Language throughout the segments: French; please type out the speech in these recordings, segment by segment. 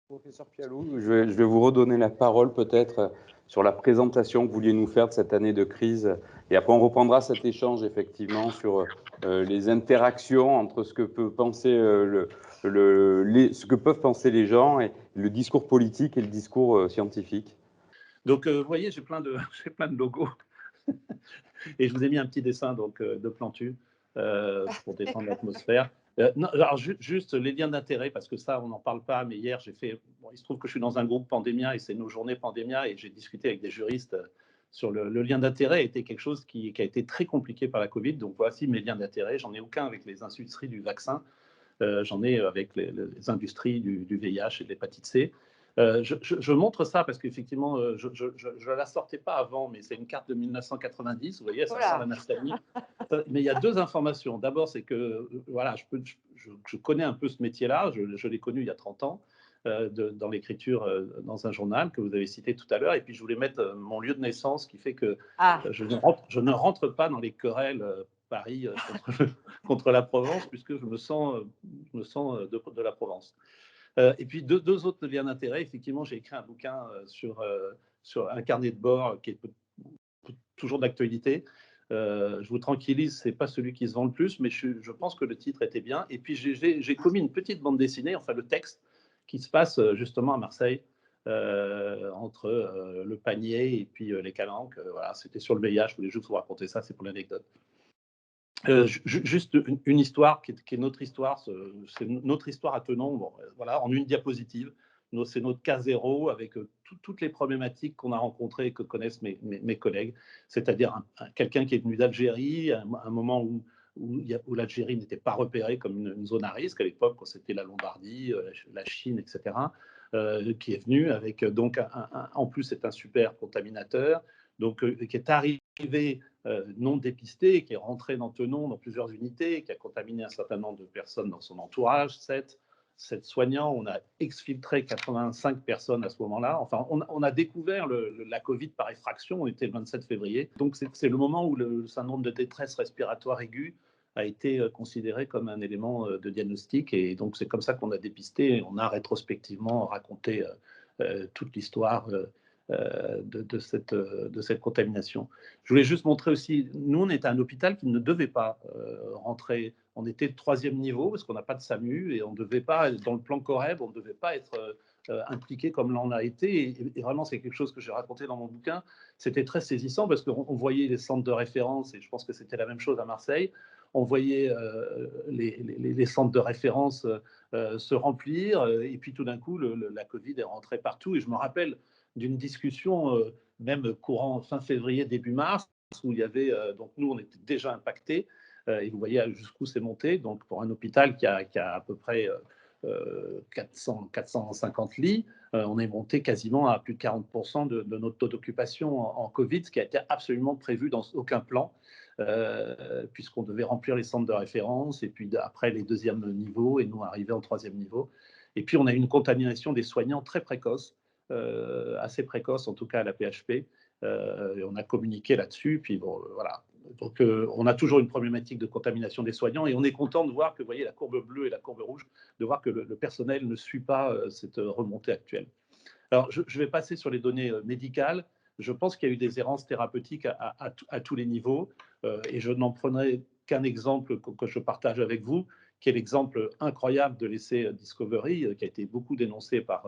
Professeur Pialou, je vais vous redonner la parole peut-être sur la présentation que vous vouliez nous faire de cette année de crise. Et après, on reprendra cet échange effectivement sur les interactions entre ce que peut penser ce que peuvent penser les gens et le discours politique et le discours scientifique. Donc, vous voyez, j'ai plein de, j'ai plein de logos. Et je vous ai mis un petit dessin donc, de Plantu pour détendre l'atmosphère. Non, alors, juste les liens d'intérêt, parce que ça, on n'en parle pas, mais hier, j'ai fait. Bon, il se trouve que je suis dans un groupe Pandémia et c'est nos journées Pandémia et j'ai discuté avec des juristes sur le lien d'intérêt. Était quelque chose qui a été très compliqué par la Covid. Donc, voici mes liens d'intérêt. J'en ai aucun avec les industries du vaccin. J'en ai avec les industries du VIH et de l'hépatite C. Je montre ça parce qu'effectivement, je ne la sortais pas avant, mais c'est une carte de 1990. Vous voyez, ça sent la naphtaline. Mais il y a deux informations. D'abord, c'est que voilà, je connais un peu ce métier-là. Je l'ai connu il y a 30 ans dans l'écriture dans un journal que vous avez cité tout à l'heure. Et puis, je voulais mettre mon lieu de naissance qui fait que je ne rentre pas dans les querelles Paris contre la Provence, puisque je me sens de la Provence. Et puis deux autres liens d'intérêt. Effectivement, j'ai écrit un bouquin sur un carnet de bord qui est toujours d'actualité. Je vous tranquillise, c'est pas celui qui se vend le plus, mais je pense que le titre était bien. Et puis j'ai commis une petite bande dessinée, enfin le texte, qui se passe justement à Marseille, entre le panier et puis les calanques. Voilà, c'était sur le VIH. Je voulais juste vous raconter ça, c'est pour l'anecdote. Juste une histoire qui est notre histoire, c'est notre histoire à Tenon, bon, voilà, en une diapositive. C'est notre cas zéro avec toutes les problématiques qu'on a rencontrées et que connaissent mes collègues, c'est-à-dire quelqu'un qui est venu d'Algérie, à un moment où l'Algérie n'était pas repérée comme une zone à risque à l'époque, quand c'était la Lombardie, la Chine, etc., qui est venu avec, donc, en plus, c'est un super contaminateur, donc, qui est arrivé non dépisté, qui est rentré dans Tenon dans plusieurs unités, qui a contaminé un certain nombre de personnes dans son entourage, 7 soignants. On a exfiltré 85 personnes à ce moment-là. Enfin, on a découvert la Covid par effraction. On était le 27 février. Donc, c'est le moment où le syndrome de détresse respiratoire aiguë a été considéré comme un élément de diagnostic. Et donc, c'est comme ça qu'on a dépisté. On a rétrospectivement raconté toute l'histoire de cette contamination. Je voulais juste montrer aussi, nous, on était un hôpital qui ne devait pas rentrer. On était de 3e niveau parce qu'on n'a pas de SAMU et on ne devait pas, dans le plan Coreb, on ne devait pas être impliqué comme l'on a été. Et vraiment, c'est quelque chose que j'ai raconté dans mon bouquin. C'était très saisissant parce qu'on voyait les centres de référence, et je pense que c'était la même chose à Marseille. On voyait les centres de référence se remplir, et puis tout d'un coup, la Covid est rentrée partout. Et je me rappelle d'une discussion, même courant fin février, début mars, où il y avait, donc nous, on était déjà impactés, et vous voyez jusqu'où c'est monté. Donc, pour un hôpital qui a à peu près 450 lits, on est monté quasiment à plus de 40% de notre taux d'occupation en Covid, ce qui a été absolument prévu dans aucun plan, puisqu'on devait remplir les centres de référence, et puis après les 2e niveaux, et nous arriver en 3e niveau. Et puis, on a eu une contamination des soignants très précoce, assez précoce, en tout cas à la PHP. Et on a communiqué là-dessus. Puis bon, voilà. Donc, on a toujours une problématique de contamination des soignants et on est content de voir que, vous voyez, la courbe bleue et la courbe rouge, de voir que le personnel ne suit pas cette remontée actuelle. Alors, je vais passer sur les données médicales. Je pense qu'il y a eu des errances thérapeutiques à tous les niveaux, et je n'en prendrai qu'un exemple que je partage avec vous, qui est l'exemple incroyable de l'essai Discovery, qui a été beaucoup dénoncé par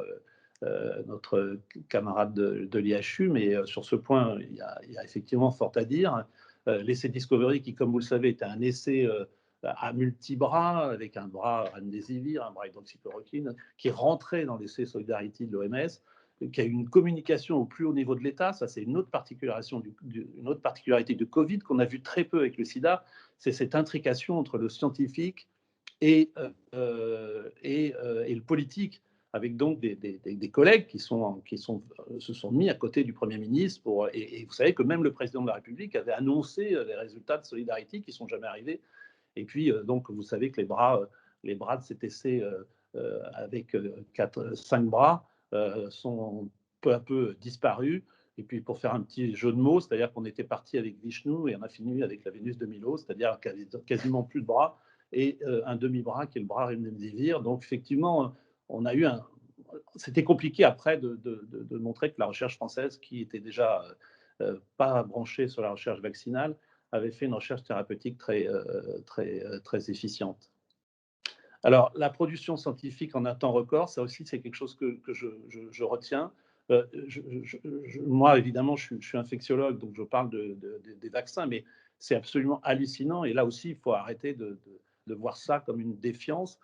notre camarade de l'IHU, mais sur ce point, il y a effectivement fort à dire. L'essai Discovery, qui, comme vous le savez, était un essai à multi-bras, avec un bras remdesivir, un bras hydroxychloroquine, qui est rentré dans l'essai Solidarity de l'OMS, qui a eu une communication au plus haut niveau de l'État. Ça, c'est une autre particularité du Covid qu'on a vu très peu avec le sida, c'est cette intrication entre le scientifique et le politique, avec donc des collègues qui se sont mis à côté du Premier ministre. Et vous savez que même le président de la République avait annoncé les résultats de Solidarity qui ne sont jamais arrivés. Et puis, donc, vous savez que les bras de cet essai avec 5 bras sont peu à peu disparus. Et puis, pour faire un petit jeu de mots, c'est-à-dire qu'on était parti avec Vishnu et on a fini avec la Vénus de Milo, c'est-à-dire quasiment plus de bras et un demi-bras qui est le bras remdesivir. Donc, effectivement, on a eu c'était compliqué après de montrer que la recherche française, qui était déjà pas branchée sur la recherche vaccinale, avait fait une recherche thérapeutique très efficiente. Alors, la production scientifique en un temps record, ça aussi, c'est quelque chose que je retiens. Moi, évidemment, je suis infectiologue, donc je parle des vaccins, mais c'est absolument hallucinant. Et là aussi, il faut arrêter de voir ça comme une défiance.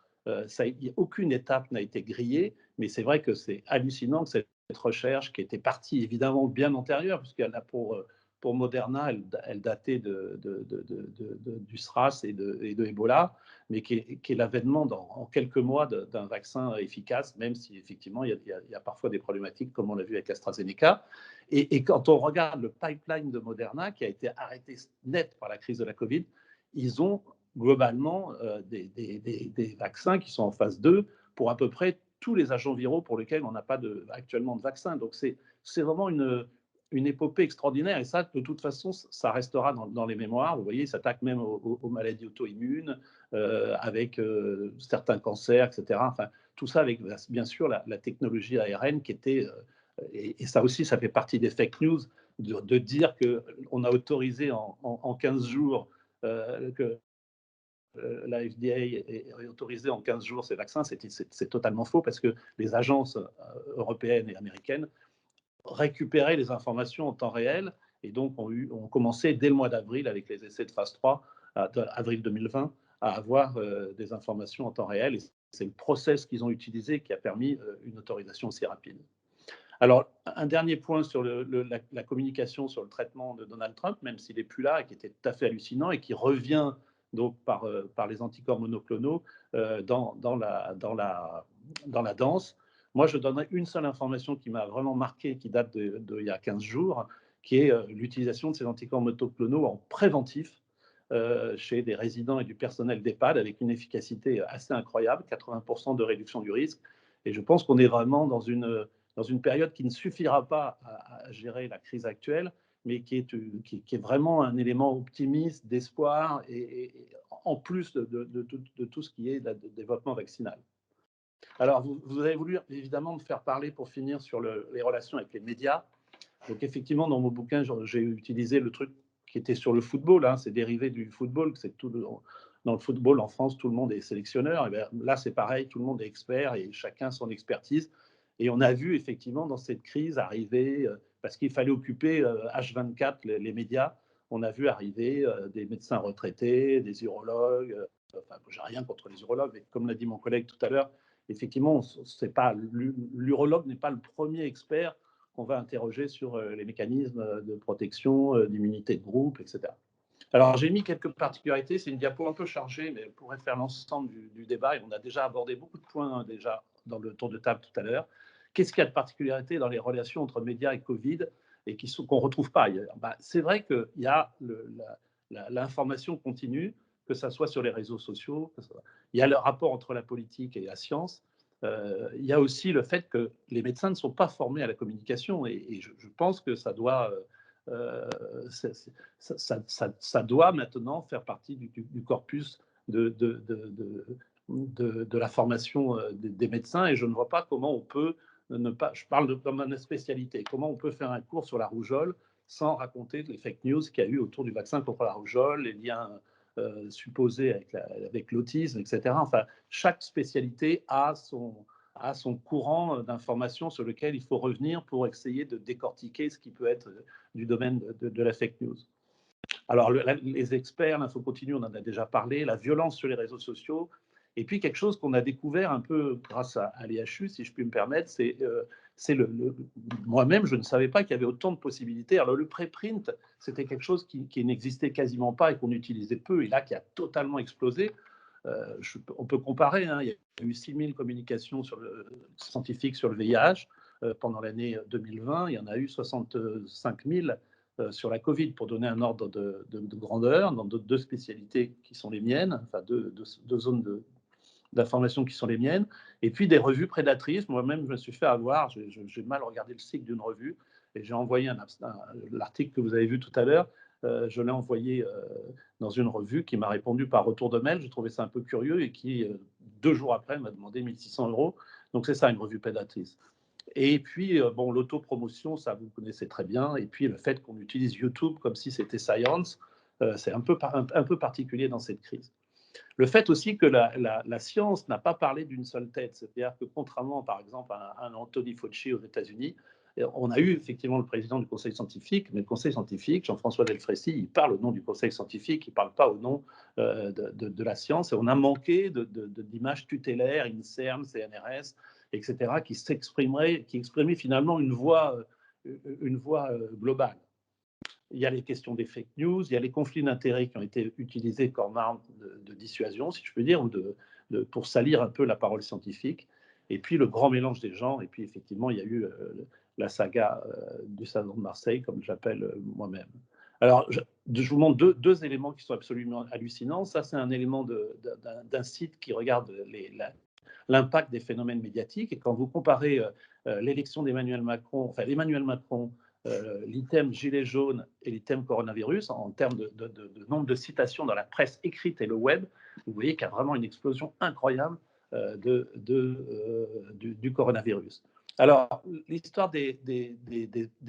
Aucune étape n'a été grillée, mais c'est vrai que c'est hallucinant que cette recherche, qui était partie évidemment bien antérieure, puisqu'elle a pour Moderna, elle datait du SRAS et de Ebola, mais qui est l'avènement en quelques mois d'un vaccin efficace, même si effectivement il y a parfois des problématiques, comme on l'a vu avec AstraZeneca. Et quand on regarde le pipeline de Moderna, qui a été arrêté net par la crise de la Covid, ils ont globalement des vaccins qui sont en phase 2 pour à peu près tous les agents viraux pour lesquels on n'a pas actuellement de vaccin. Donc c'est vraiment une épopée extraordinaire, et ça, de toute façon, ça restera dans les mémoires. Vous voyez, il s'attaque même aux maladies auto-immunes, avec certains cancers, etc. Enfin, tout ça avec, bien sûr, la technologie ARN qui était, et ça aussi, ça fait partie des fake news, de dire qu'on a autorisé en 15 jours, que la FDA est autorisée en 15 jours ces vaccins. C'est totalement faux, parce que les agences européennes et américaines récupérer les informations en temps réel, et donc ont commencé dès le mois d'avril avec les essais de phase 3, avril 2020, à avoir des informations en temps réel, et c'est le process qu'ils ont utilisé qui a permis une autorisation aussi rapide. Alors, un dernier point sur la communication sur le traitement de Donald Trump, même s'il n'est plus là, et qui était tout à fait hallucinant, et qui revient donc par les anticorps monoclonaux dans la danse. Moi, je donnerais une seule information qui m'a vraiment marqué, qui date il y a 15 jours, qui est l'utilisation de ces anticorps monoclonaux en préventif chez des résidents et du personnel d'EHPAD, avec une efficacité assez incroyable, 80% de réduction du risque. Et je pense qu'on est vraiment dans une période qui ne suffira pas à gérer la crise actuelle, mais qui est vraiment un élément optimiste, d'espoir, et en plus de tout ce qui est le développement vaccinal. Alors, vous avez voulu évidemment me faire parler, pour finir, sur les relations avec les médias. Donc, effectivement, dans mon bouquin, j'ai utilisé le truc qui était sur le football, hein, c'est dérivé du football. Dans le football, en France, tout le monde est sélectionneur. Et bien, là, c'est pareil, tout le monde est expert, et chacun son expertise. Et on a vu effectivement dans cette crise arriver, parce qu'il fallait occuper H24 les médias, on a vu arriver des médecins retraités, des urologues. Enfin, j'ai rien contre les urologues, mais comme l'a dit mon collègue tout à l'heure, effectivement, l'urologue n'est pas le premier expert qu'on va interroger sur les mécanismes de protection, d'immunité de groupe, etc. Alors, j'ai mis quelques particularités. C'est une diapo un peu chargée, mais elle pourrait faire l'ensemble du débat. Et on a déjà abordé beaucoup de points déjà dans le tour de table tout à l'heure. Qu'est-ce qu'il y a de particularité dans les relations entre médias et Covid, et qu'on ne retrouve pas ailleurs? C'est vrai qu'il y a l'information continue, que ce soit sur les réseaux sociaux, il y a le rapport entre la politique et la science. Il y a aussi le fait que les médecins ne sont pas formés à la communication, et je pense que ça doit ça doit maintenant faire partie du corpus de la formation des médecins, et je ne vois pas comment on peut ne pas, je parle dans ma spécialité, comment on peut faire un cours sur la rougeole sans raconter les fake news qu'il y a eu autour du vaccin contre la rougeole, les liens supposés avec l'autisme, etc. Enfin, chaque spécialité a son courant d'informations sur lequel il faut revenir pour essayer de décortiquer ce qui peut être du domaine de la fake news. Alors, les experts, l'info continue, on en a déjà parlé, la violence sur les réseaux sociaux, et puis quelque chose qu'on a découvert un peu grâce à l'IHU, si je puis me permettre, c'est moi-même, je ne savais pas qu'il y avait autant de possibilités. Alors, le préprint, c'était quelque chose qui n'existait quasiment pas et qu'on utilisait peu, et là, qui a totalement explosé. On peut comparer, hein, il y a eu 6000 communications scientifiques sur le VIH pendant l'année 2020, il y en a eu 65 000 sur la Covid, pour donner un ordre de grandeur, dans deux spécialités qui sont les miennes, enfin deux zones d'information qui sont les miennes, et puis des revues prédatrices. Moi-même, je me suis fait avoir, j'ai mal regardé le cycle d'une revue, et j'ai envoyé l'article que vous avez vu tout à l'heure, je l'ai envoyé dans une revue qui m'a répondu par retour de mail. J'ai trouvé ça un peu curieux, et qui, 2 jours après, m'a demandé 1 600 €. Donc c'est ça une revue prédatrice. Et puis, bon, l'autopromotion, ça vous connaissez très bien. Et puis le fait qu'on utilise YouTube comme si c'était Science, c'est un peu particulier dans cette crise. Le fait aussi que la science n'a pas parlé d'une seule tête, c'est-à-dire que contrairement par exemple à un Anthony Fauci aux États-Unis, on a eu effectivement le président du conseil scientifique, mais le conseil scientifique, Jean-François Delfrécy, il parle au nom du conseil scientifique, il ne parle pas au nom de la science, et on a manqué d'images tutélaires, INSERM, CNRS, etc., qui exprimaient finalement une voix globale. Il y a les questions des fake news, il y a les conflits d'intérêts qui ont été utilisés comme arme de dissuasion, si je peux dire, pour salir un peu la parole scientifique. Et puis le grand mélange des gens. Et puis effectivement, il y a eu la saga du Salon de Marseille, comme je l'appelle moi-même. Alors, je vous montre deux éléments qui sont absolument hallucinants. Ça, c'est un élément d'un site qui regarde l'impact des phénomènes médiatiques. Et quand vous comparez l'élection d'Emmanuel Macron, l'item gilet jaune et l'item coronavirus, en termes de nombre de citations dans la presse écrite et le web, vous voyez qu'il y a vraiment une explosion incroyable du coronavirus. Alors, l'histoire des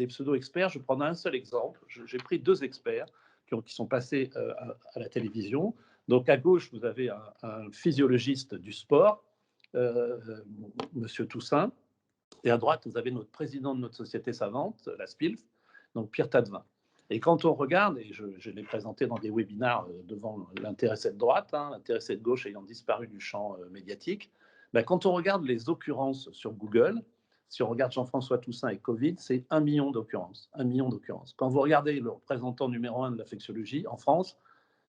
pseudo-experts, je prends un seul exemple. J'ai pris 2 experts qui sont passés à la télévision. Donc, à gauche, vous avez un physiologiste du sport, Monsieur Toussaint, et à droite, vous avez notre président de notre société savante, la SPILF, donc Pierre Tadevin. Et quand on regarde, et je l'ai présenté dans des webinars devant l'intéressé de droite, l'intéressé de gauche ayant disparu du champ médiatique, quand on regarde les occurrences sur Google, si on regarde Jean-François Toussaint et Covid, c'est 1 million d'occurrences. 1 million d'occurrences. Quand vous regardez le représentant numéro 1 de l'infectiologie en France,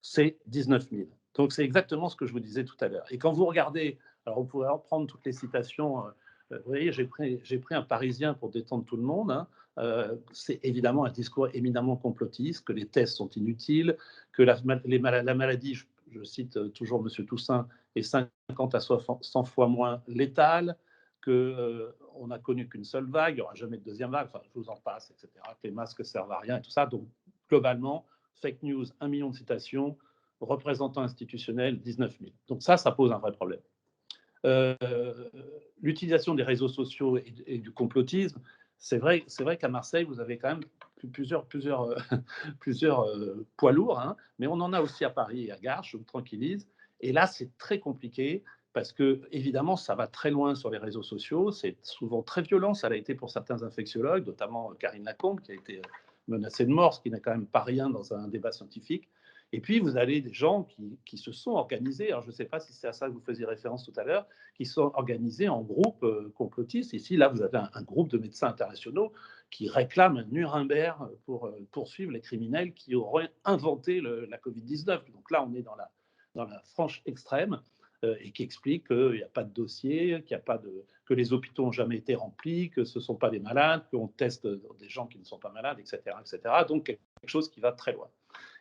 c'est 19 000. Donc c'est exactement ce que je vous disais tout à l'heure. Et quand vous regardez, alors vous pouvez reprendre toutes les citations. Vous voyez, j'ai pris un Parisien pour détendre tout le monde. C'est évidemment un discours éminemment complotiste, que les tests sont inutiles, que la maladie, je cite toujours M. Toussaint, est 50 à 100 fois moins létale, qu'on n'a connu qu'une seule vague, il n'y aura jamais de deuxième vague, enfin, je vous en passe, etc., que les masques ne servent à rien et tout ça. Donc, globalement, fake news, 1 million de citations, représentants institutionnels, 19 000. Donc ça pose un vrai problème. L'utilisation des réseaux sociaux et du complotisme, c'est vrai qu'à Marseille, vous avez quand même plusieurs poids lourds, mais on en a aussi à Paris et à Garches, je vous tranquillise. Et là, c'est très compliqué parce que, évidemment, ça va très loin sur les réseaux sociaux, c'est souvent très violent, ça l'a été pour certains infectiologues, notamment Karine Lacombe, qui a été menacée de mort, ce qui n'est quand même pas rien dans un débat scientifique. Et puis, vous avez des gens qui se sont organisés, alors je ne sais pas si c'est à ça que vous faisiez référence tout à l'heure, qui sont organisés en groupes complotistes. Ici, là, vous avez un groupe de médecins internationaux qui réclament un Nuremberg pour poursuivre les criminels qui auraient inventé la Covid-19. Donc là, on est dans la franche extrême et qui explique qu'il n'y a pas de dossier, que les hôpitaux n'ont jamais été remplis, que ce ne sont pas des malades, qu'on teste des gens qui ne sont pas malades, etc., etc. Donc, quelque chose qui va très loin.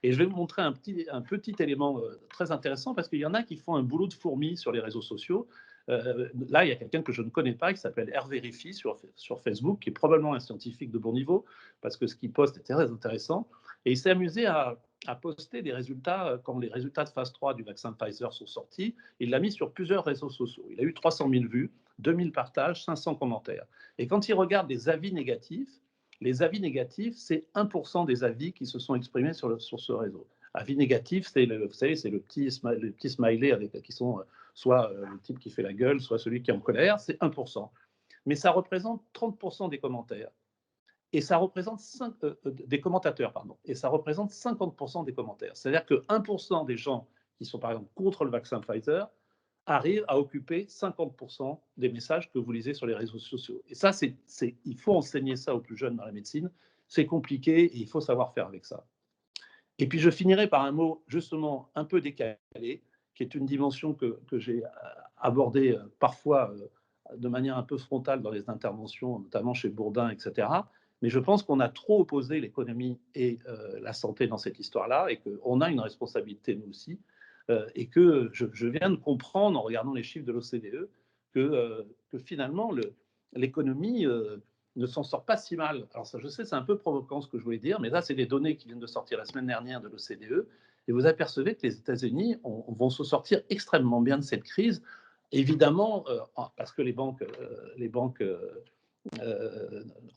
Et je vais vous montrer un petit élément très intéressant parce qu'il y en a qui font un boulot de fourmi sur les réseaux sociaux. Là, il y a quelqu'un que je ne connais pas qui s'appelle Hervé Riffy sur Facebook, qui est probablement un scientifique de bon niveau parce que ce qu'il poste est très intéressant. Et il s'est amusé à poster des résultats, quand les résultats de phase 3 du vaccin Pfizer sont sortis, il l'a mis sur plusieurs réseaux sociaux. Il a eu 300 000 vues, 2000 partages, 500 commentaires. Et quand il regarde les avis négatifs, c'est 1% des avis qui se sont exprimés sur ce réseau. Avis négatif, vous savez, c'est le petit smiley qui sont soit le type qui fait la gueule, soit celui qui est en colère, c'est 1%. Mais ça représente 30% des commentaires. Et ça représente des commentateurs, pardon. Et ça représente 50% des commentaires. C'est-à-dire que 1% des gens qui sont par exemple contre le vaccin Pfizer arrivent à occuper 50% des messages que vous lisez sur les réseaux sociaux. Et ça, il faut enseigner ça aux plus jeunes dans la médecine. C'est compliqué et il faut savoir faire avec ça. Et puis je finirai par un mot justement un peu décalé, qui est une dimension que j'ai abordée parfois de manière un peu frontale dans les interventions, notamment chez Bourdin, etc. Mais je pense qu'on a trop opposé l'économie et la santé dans cette histoire-là, et qu'on a une responsabilité, nous aussi, et que je viens de comprendre, en regardant les chiffres de l'OCDE, que finalement, l'économie ne s'en sort pas si mal. Alors ça, je sais, c'est un peu provoquant ce que je voulais dire, mais là, c'est des données qui viennent de sortir la semaine dernière de l'OCDE, et vous apercevez que les États-Unis vont se sortir extrêmement bien de cette crise, Évidemment, parce que les banques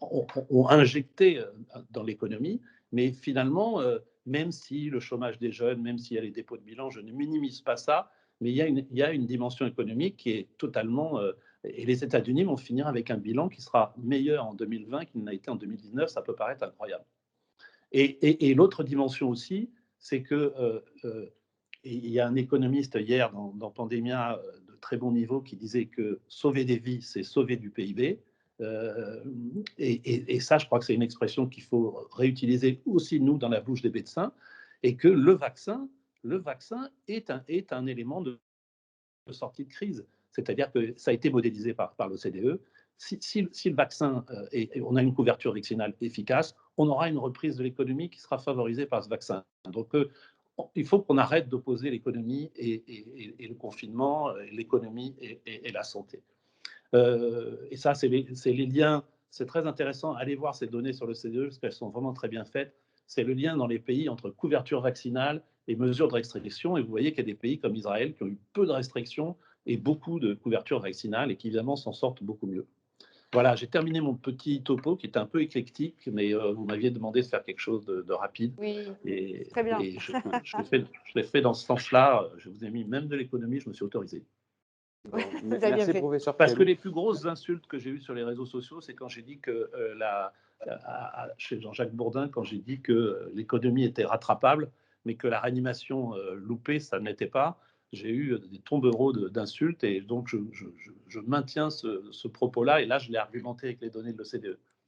ont injecté dans l'économie, mais finalement, même si le chômage des jeunes, même s'il y a les dépôts de bilan, je ne minimise pas ça, mais il y a une dimension économique qui est totalement... et les États-Unis vont finir avec un bilan qui sera meilleur en 2020 qu'il n'a été en 2019, ça peut paraître incroyable. Et l'autre dimension aussi, c'est que il y a un économiste hier dans Pandemia de très bon niveau qui disait que sauver des vies, c'est sauver du PIB. Et ça, je crois que c'est une expression qu'il faut réutiliser aussi, nous, dans la bouche des médecins, et que le vaccin est un élément de sortie de crise. C'est-à-dire que ça a été modélisé par l'OCDE. Si le vaccin, et on a une couverture vaccinale efficace, on aura une reprise de l'économie qui sera favorisée par ce vaccin. Donc, il faut qu'on arrête d'opposer l'économie et le confinement, l'économie et la santé. Et ça, c'est les liens. C'est très intéressant. Allez voir ces données sur le CDE parce qu'elles sont vraiment très bien faites. C'est le lien dans les pays entre couverture vaccinale et mesures de restriction. Et vous voyez qu'il y a des pays comme Israël qui ont eu peu de restrictions et beaucoup de couverture vaccinale et qui évidemment s'en sortent beaucoup mieux. Voilà, j'ai terminé mon petit topo qui est un peu éclectique, mais vous m'aviez demandé de faire quelque chose de rapide. Oui, Et, très bien. et je l'ai fait dans ce sens-là. Je vous ai mis même de l'économie, je me suis autorisé. Bon, Vous avez bien merci, fait. professeur Parce que Prélou. les plus grosses insultes que j'ai eues sur les réseaux sociaux, c'est quand j'ai dit que, chez Jean-Jacques Bourdin, quand j'ai dit que l'économie était rattrapable, mais que la réanimation loupée, ça ne l'était pas. J'ai eu des tombereaux d'insultes et donc je maintiens ce propos-là. Et là, je l'ai argumenté avec les données de l'OCDE.